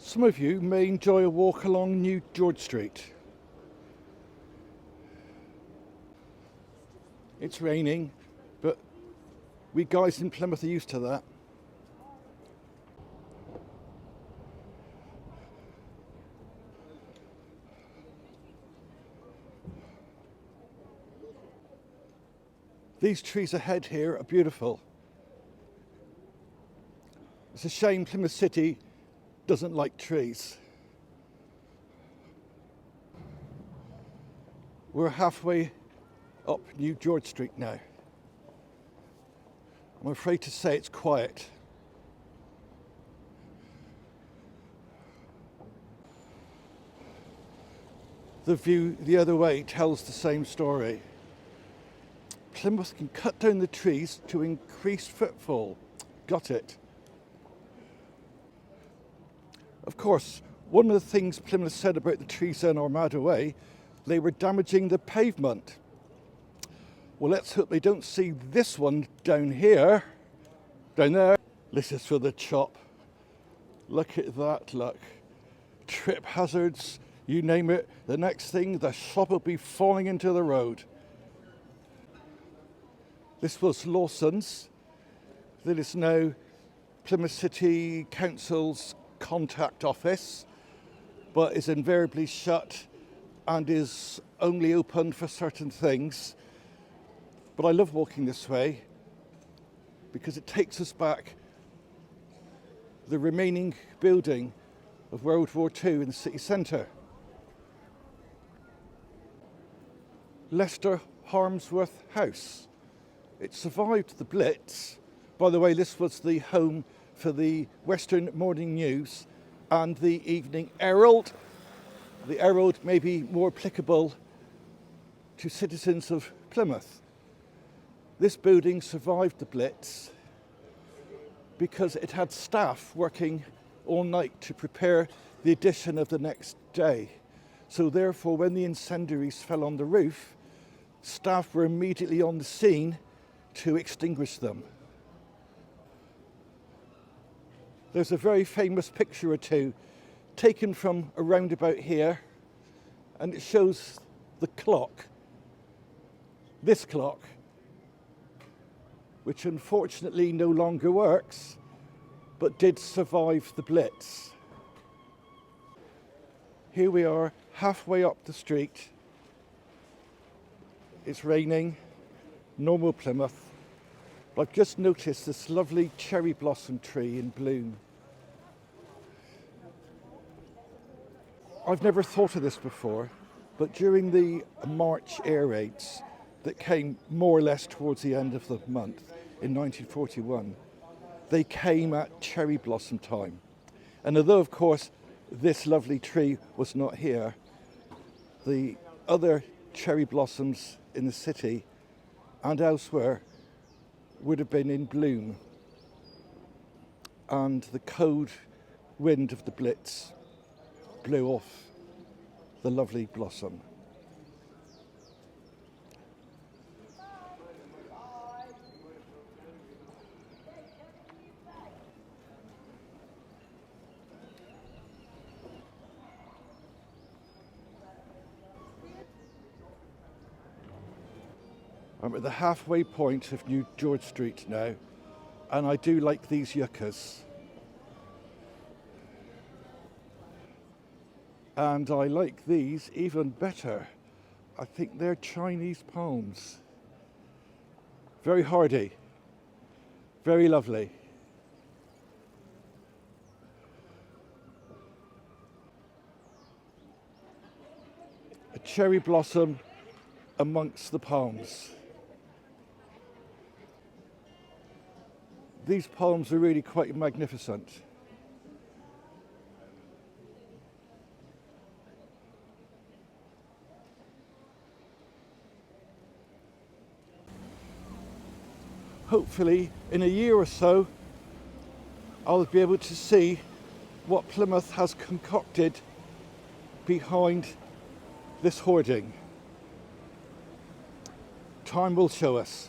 Some of you may enjoy a walk along New George Street. It's raining, but we guys in Plymouth are used to that. These trees ahead here are beautiful. It's a shame Plymouth City doesn't like trees. We're halfway up New George Street now. I'm afraid to say it's quiet. The view the other way tells the same story. Plymouth can cut down the trees to increase footfall. Got it. Of course, one of the things Plymouth said about the trees on Armada Way, they were damaging the pavement. Well, let's hope they don't see this one down here, down there. This is for the chop. Look at that, look. Trip hazards, you name it. The next thing, the shop will be falling into the road. This was Lawson's. That is now Plymouth City Council's contact office, but is invariably shut and is only open for certain things. But I love walking this way because it takes us back the remaining building of World War II in the city centre. Leicester Harmsworth House. It survived the Blitz. By the way, this was the home for the Western Morning News and the Evening Herald. The Herald may be more applicable to citizens of Plymouth. This building survived the Blitz because it had staff working all night to prepare the edition of the next day. So therefore, when the incendiaries fell on the roof, staff were immediately on the scene to extinguish them. There's a very famous picture or two taken from around about here, and it shows the clock, this clock, which unfortunately no longer works, but did survive the Blitz. Here we are, halfway up the street. It's raining, normal Plymouth. I've just noticed this lovely cherry blossom tree in bloom. I've never thought of this before, but during the March air raids that came more or less towards the end of the month in 1941, they came at cherry blossom time. And although, of course, this lovely tree was not here, the other cherry blossoms in the city and elsewhere would have been in bloom. And the cold wind of the Blitz blew off the lovely blossom. I'm at the halfway point of New George Street now, and I do like these yuccas. And I like these even better. I think they're Chinese palms. Very hardy, very lovely. A cherry blossom amongst the palms. These palms are really quite magnificent. Hopefully, in a year or so, I'll be able to see what Plymouth has concocted behind this hoarding. Time will show us.